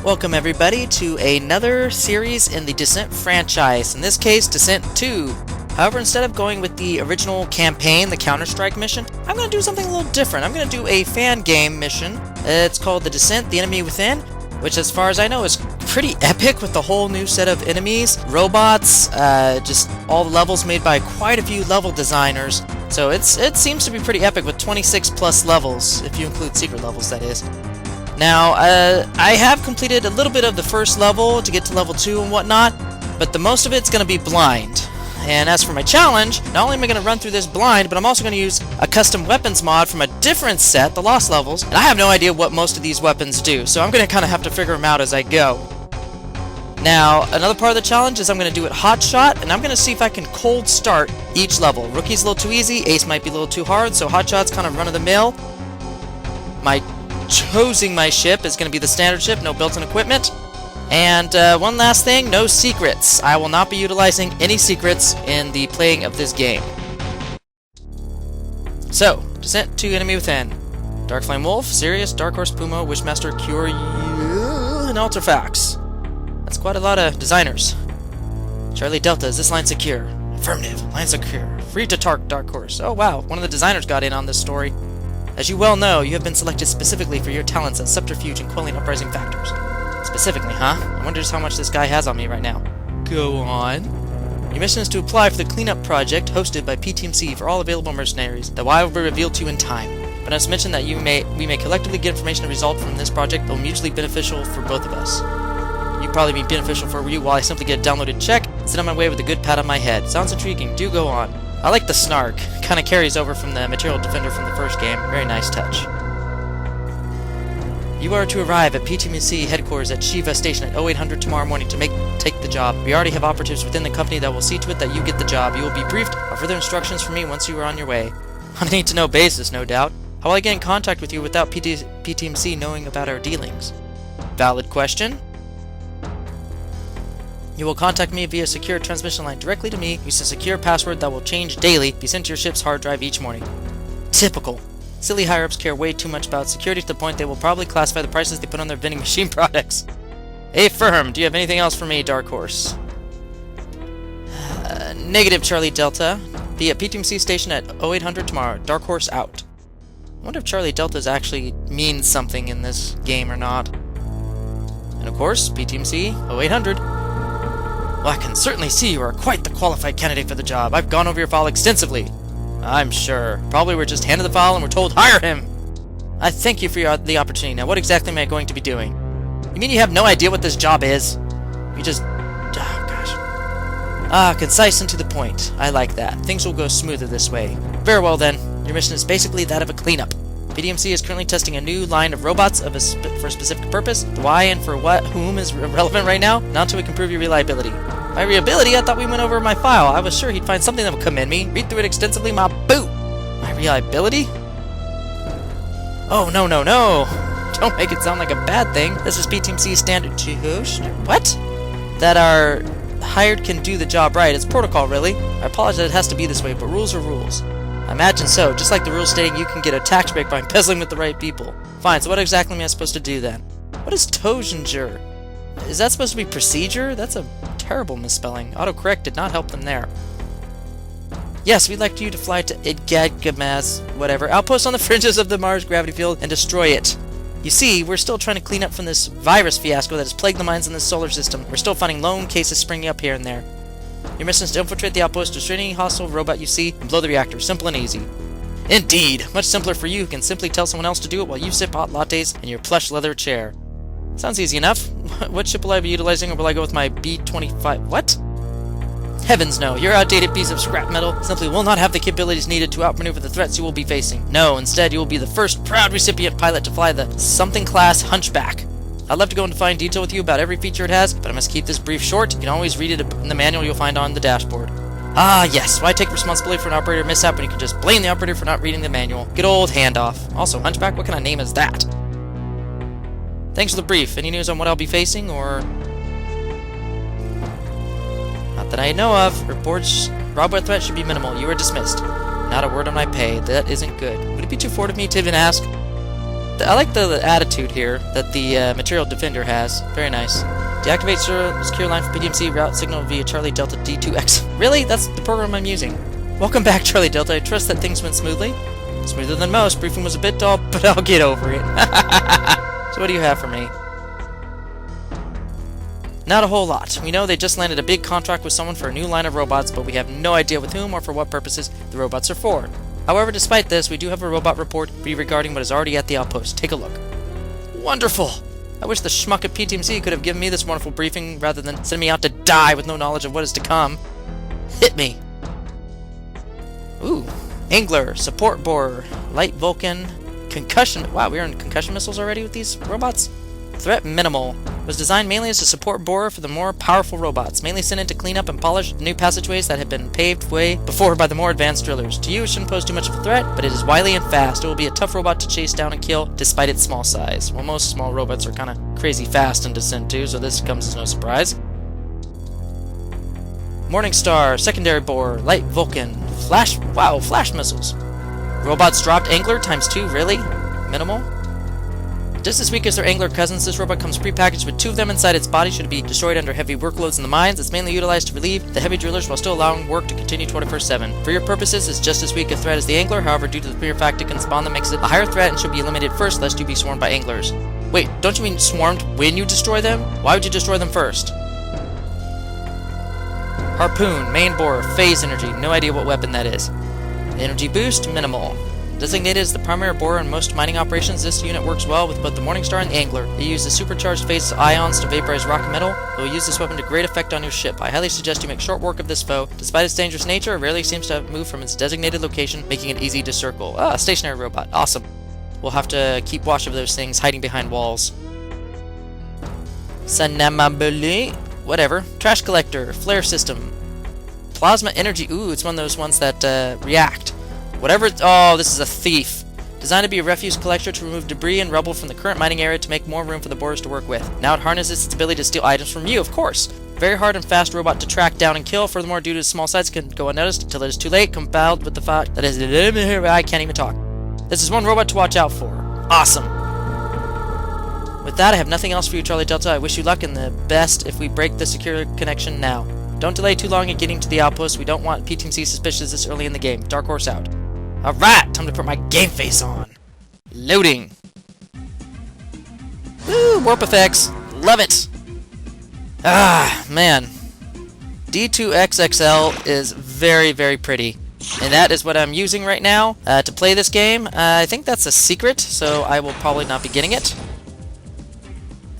Welcome everybody to another series in the Descent franchise, in this case Descent 2. However, instead of going with the original campaign, the Counter-Strike mission, I'm going to do something a little different. I'm going to do a fan game mission. It's called The Descent, The Enemy Within, which as far as I know is pretty epic with the whole new set of enemies, robots, just all the levels made by quite a few level designers. So it seems to be pretty epic with 26 plus levels, if you include secret levels, that is. Now, I have completed a little bit of the first level to get to level 2 and whatnot, but the most of it's going to be blind. And as for my challenge, not only am I going to run through this blind, but I'm also going to use a custom weapons mod from a different set, the Lost Levels, and I have no idea what most of these weapons do, so I'm going to kind of have to figure them out as I go. Now, another part of the challenge is I'm going to do it hot shot, and I'm going to see if I can cold start each level. Rookie's a little too easy, Ace might be a little too hard, so hot shot's kind of run-of-the-mill. Choosing my ship is going to be the standard ship, no built-in equipment. And one last thing, no secrets. I will not be utilizing any secrets in the playing of this game. So, Descent to Enemy Within. Dark Flame Wolf, Sirius, Dark Horse Puma, Wishmaster, Cure, and Ultrafax. That's quite a lot of designers. Charlie Delta, is this line secure? Affirmative, line secure. Free to Dark Horse. Oh wow, one of the designers got in on this story. As you well know, you have been selected specifically for your talents at subterfuge and quelling uprising factors. Specifically, huh? I wonder just how much this guy has on me right now. Go on. Your mission is to apply for the cleanup project hosted by PTMC for all available mercenaries. The why will be revealed to you in time. But as mentioned that we may collectively get information and result from this project that will be mutually beneficial for both of us. You'd probably be beneficial for you while I simply get a downloaded check and sit on my way with a good pat on my head. Sounds intriguing. Do go on. I like the snark. Kind of carries over from the Material Defender from the first game. Very nice touch. You are to arrive at PTMC headquarters at Shiva Station at 0800 tomorrow morning to take the job. We already have operatives within the company that will see to it that you get the job. You will be briefed of further instructions from me once you are on your way. On a need-to-know basis, no doubt. How will I get in contact with you without PTMC knowing about our dealings? Valid question. You will contact me via a secure transmission line directly to me. Use a secure password that will change daily. Be sent to your ship's hard drive each morning. Typical. Silly higher-ups care way too much about security to the point they will probably classify the prices they put on their vending machine products. Affirm. Do you have anything else for me, Dark Horse? Negative, Charlie Delta. Be at PTMC station at 0800 tomorrow. Dark Horse out. I wonder if Charlie Delta actually means something in this game or not. And of course, PTMC 0800. Well, I can certainly see you are quite the qualified candidate for the job. I've gone over your file extensively. I'm sure. Probably we're just handed the file and we're told, hire him! I thank you for the opportunity. Now, what exactly am I going to be doing? You mean you have no idea what this job is? You just... oh, gosh. Concise and to the point. I like that. Things will go smoother this way. Very well, then. Your mission is basically that of a cleanup. PDMC is currently testing a new line of robots for a specific purpose. The why and for whom is irrelevant right now, not until we can prove your reliability. By reliability, I thought we went over my file. I was sure he'd find something that would commend me. Read through it extensively, my boot! My reliability? Oh, no. Don't make it sound like a bad thing. This is PTMC's standard what? That our hired can do the job right. It's protocol, really. I apologize that it has to be this way, but rules are rules. I imagine so, just like the rules stating you can get a tax break by embezzling with the right people. Fine, so what exactly am I supposed to do then? What is Tozinger? Is that supposed to be procedure? That's a terrible misspelling. Autocorrect did not help them there. Yes, we'd like you to fly to Idgadgamaz, whatever, outpost on the fringes of the Mars gravity field and destroy it. You see, we're still trying to clean up from this virus fiasco that has plagued the mines in this solar system. We're still finding lone cases springing up here and there. Your mission is to infiltrate the outpost, destroy any hostile robot you see, and blow the reactor. Simple and easy. Indeed! Much simpler for you who can simply tell someone else to do it while you sip hot lattes in your plush leather chair. Sounds easy enough. What ship will I be utilizing, or will I go with my B-25? What? Heavens no, your outdated piece of scrap metal simply will not have the capabilities needed to outmaneuver the threats you will be facing. No, instead you will be the first proud recipient pilot to fly the something-class Hunchback. I'd love to go into fine detail with you about every feature it has, but I must keep this brief short. You can always read it in the manual you'll find on the dashboard. Ah, yes, why take responsibility for an operator mishap when you can just blame the operator for not reading the manual? Good old handoff. Also, Hunchback, what kind of name is that? Thanks for the brief. Any news on what I'll be facing, or... Not that I know of. Reports, robot threat should be minimal. You are dismissed. Not a word on my pay. That isn't good. Would it be too forward of me to even ask? I like the attitude here that the Material Defender has. Very nice. Deactivate secure line for PTMC route signal via Charlie Delta D2X. Really? That's the program I'm using. Welcome back, Charlie Delta. I trust that things went smoothly. Smoother than most. Briefing was a bit dull, but I'll get over it. So what do you have for me? Not a whole lot. We know they just landed a big contract with someone for a new line of robots, but we have no idea with whom or for what purposes the robots are for. However, despite this, we do have a robot report regarding what is already at the outpost. Take a look. Wonderful! I wish the schmuck at PTMC could have given me this wonderful briefing rather than send me out to die with no knowledge of what is to come. Hit me! Ooh. Angler, support borer, light Vulcan, concussion. Wow, we're in concussion missiles already with these robots? Threat minimal. Was designed mainly as a support borer for the more powerful robots, mainly sent in to clean up and polish the new passageways that had been paved way before by the more advanced drillers. To you, it shouldn't pose too much of a threat, but it is wily and fast. It will be a tough robot to chase down and kill, despite its small size. Well, most small robots are kind of crazy fast in descent too, so this comes as no surprise. Morningstar, secondary borer, light Vulcan, flash missiles. Robots dropped angler ×2, really? Minimal? Just as weak as their angler cousins, this robot comes prepackaged with 2 of them inside its body. Should it be destroyed under heavy workloads in the mines, it's mainly utilized to relieve the heavy drillers while still allowing work to continue 24/7. For your purposes, it's just as weak a threat as the angler, however, due to the mere fact it can spawn that makes it a higher threat and should be eliminated first, lest you be swarmed by anglers. Wait, don't you mean swarmed when you destroy them? Why would you destroy them first? Harpoon, main borer, phase energy, no idea what weapon that is. Energy boost, minimal. Designated as the primary borer in most mining operations, this unit works well with both the Morningstar and the Angler. It uses supercharged phase ions to vaporize rock and metal. It will use this weapon to great effect on your ship. I highly suggest you make short work of this foe. Despite its dangerous nature, it rarely seems to have moved from its designated location, making it easy to circle. Ah, stationary robot. Awesome. We'll have to keep watch of those things hiding behind walls. Sanamabuli. Whatever. Trash collector. Flare system. Plasma energy. Ooh, it's one of those ones that react. Whatever. Oh, this is a thief. Designed to be a refuse collector to remove debris and rubble from the current mining area to make more room for the borers to work with. Now it harnesses its ability to steal items from you, of course. Very hard and fast robot to track down and kill. Furthermore, due to its small size, it can go unnoticed until it is too late, compiled with the fact that I can't even talk. This is one robot to watch out for. Awesome. With that, I have nothing else for you, Charlie Delta. I wish you luck and the best if we break the secure connection now. Don't delay too long in getting to the outpost. We don't want PTMC suspicious this early in the game. Dark Horse out. Alright, time to put my game face on. Loading. Woo, warp effects. Love it. Ah, man. D2XXL is very, very pretty. And that is what I'm using right now to play this game. I think that's a secret, so I will probably not be getting it.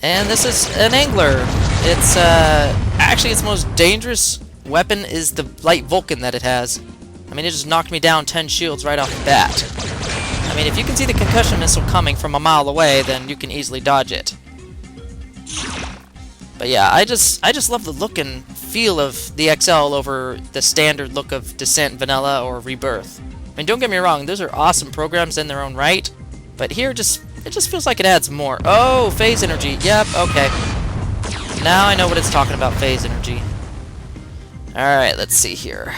And this is an Angler. It's, actually its most dangerous weapon is the light Vulcan that it has. I mean, it just knocked me down 10 shields right off the bat. I mean, if you can see the concussion missile coming from a mile away, then you can easily dodge it. But yeah, I just love the look and feel of the XL over the standard look of Descent, Vanilla, or Rebirth. I mean, don't get me wrong, those are awesome programs in their own right, but here it just feels like it adds more. Oh, phase energy. Yep, okay. Now I know what it's talking about, phase energy. Alright, let's see here.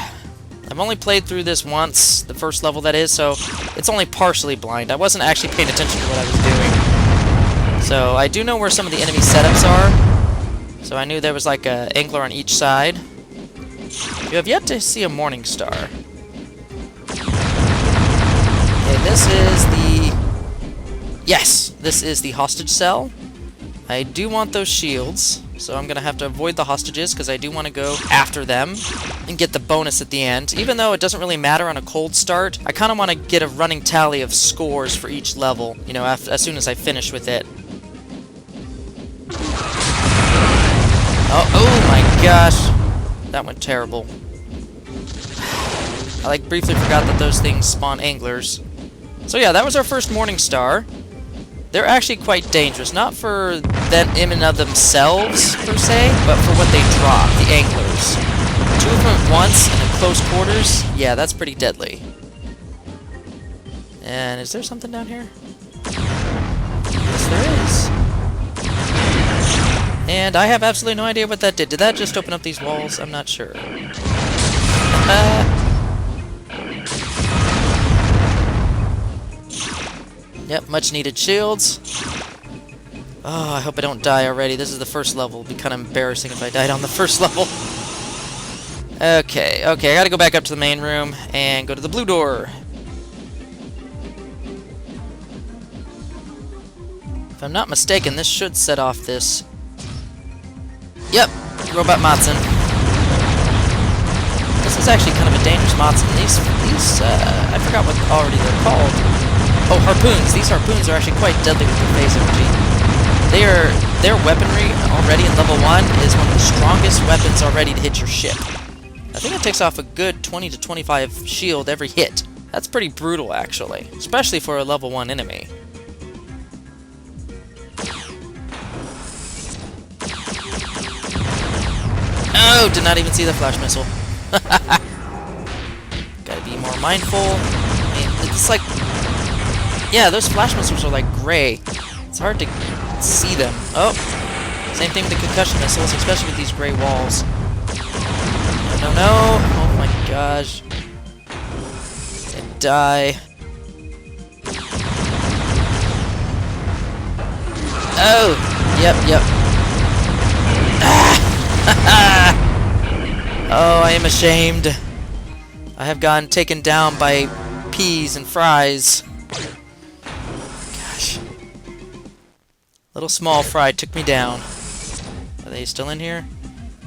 I've only played through this once, the first level that is, so it's only partially blind. I wasn't actually paying attention to what I was doing. So I do know where some of the enemy setups are. So I knew there was like an angler on each side. You have yet to see a Morningstar. Okay, this is the... Yes! This is the hostage cell. I do want those shields, so I'm going to have to avoid the hostages because I do want to go after them and get the bonus at the end. Even though it doesn't really matter on a cold start, I kind of want to get a running tally of scores for each level, you know, as soon as I finish with it. Oh my gosh. That went terrible. I like briefly forgot that those things spawn anglers. So yeah, that was our first Morningstar. They're actually quite dangerous, not for them in and of themselves, per se, but for what they drop, the anglers. 2 of them at once and in close quarters, yeah, that's pretty deadly. And is there something down here? Yes, there is. And I have absolutely no idea what that did. Did that just open up these walls? I'm not sure. Yep, much needed shields. Oh, I hope I don't die already. This is the first level. It'd be kind of embarrassing if I died on the first level. Okay, I gotta go back up to the main room and go to the blue door. If I'm not mistaken, this should set off this. Yep, Robot Matson. This is actually kind of a dangerous Matson. These I forgot what already they're called. Oh, harpoons. These harpoons are actually quite deadly with their phase energy. Their weaponry already in level 1 is one of the strongest weapons already to hit your ship. I think it takes off a good 20 to 25 shield every hit. That's pretty brutal, actually, especially for a level 1 enemy. Oh, did not even see the flash missile. Gotta be more mindful. I mean, it's like... Yeah, those flash missiles are like gray. It's hard to see them. Oh! Same thing with the concussion missiles, especially with these gray walls. No, no! Oh my gosh. And die. Oh! Yep. Ah! Oh, I am ashamed. I have gotten taken down by peas and fries. Gosh. Little small fry took me down. Are they still in here?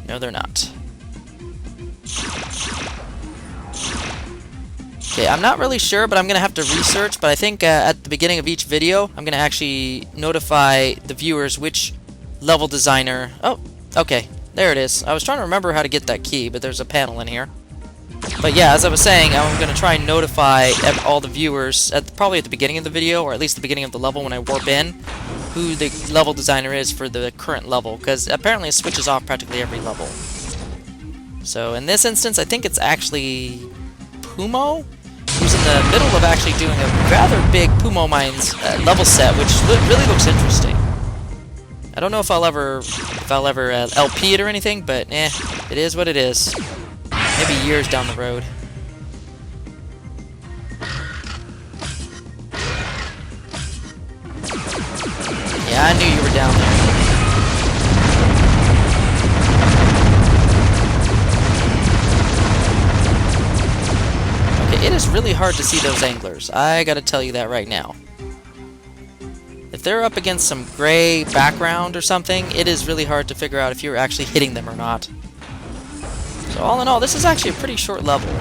No, they're not. Okay, I'm not really sure, but I'm going to have to research, but I think at the beginning of each video, I'm going to actually notify the viewers which level designer... Oh, okay. There it is. I was trying to remember how to get that key, but there's a panel in here. But yeah, as I was saying, I'm going to try and notify all the viewers, probably at the beginning of the video, or at least the beginning of the level when I warp in, who the level designer is for the current level, because apparently it switches off practically every level. So in this instance, I think it's actually Pumo, who's in the middle of actually doing a rather big Pumo Mines level set, which really looks interesting. I don't know if I'll ever LP it or anything, but it is what it is. Maybe years down the road. Yeah, I knew you were down there. Okay, it is really hard to see those anglers. I gotta tell you that right now. If they're up against some gray background or something, it is really hard to figure out if you're actually hitting them or not. So all in all, this is actually a pretty short level.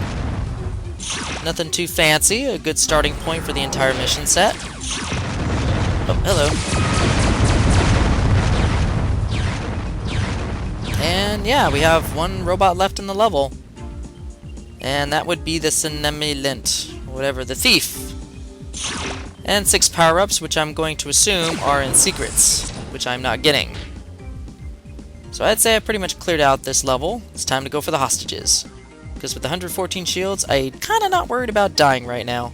Nothing too fancy, a good starting point for the entire mission set. Oh, hello. And yeah, we have one robot left in the level. And that would be the Cinemilent, whatever, the thief. And 6 power-ups, which I'm going to assume are in secrets, which I'm not getting. So I'd say I pretty much cleared out this level. It's time to go for the hostages. Because with 114 shields, I'm kinda not worried about dying right now.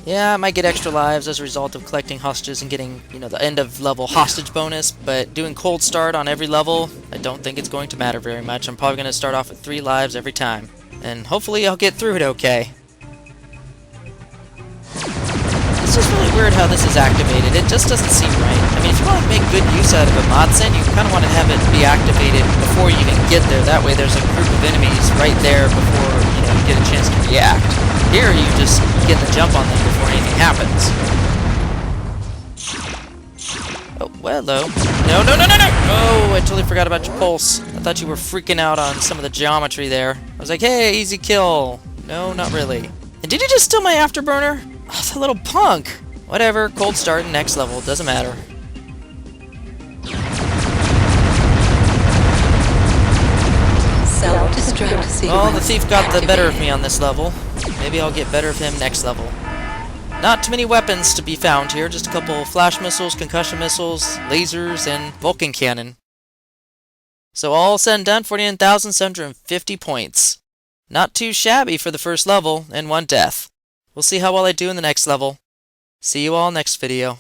Yeah, I might get extra lives as a result of collecting hostages and getting, the end of level hostage bonus, but doing cold start on every level, I don't think it's going to matter very much. I'm probably going to start off with 3 lives every time. And hopefully I'll get through it okay. It's just really weird how this is activated. It just doesn't seem right. I mean, if you want to make good use out of a Modsen, you kind of want to have it be activated before you even get there. That way there's a group of enemies right there before, you get a chance to react. Here, you just get the jump on them before anything happens. Oh, well, hello. No! Oh, I totally forgot about your pulse. I thought you were freaking out on some of the geometry there. I was like, hey, easy kill. No, not really. And did you just steal my afterburner? Oh, that little punk. Whatever, cold start and next level. Doesn't matter. Oh, the thief got the better of me on this level. Maybe I'll get better of him next level. Not too many weapons to be found here, just a couple flash missiles, concussion missiles, lasers, and Vulcan cannon. So all said and done, 49,750 points. Not too shabby for the first level, and 1 death. We'll see how well I do in the next level. See you all next video.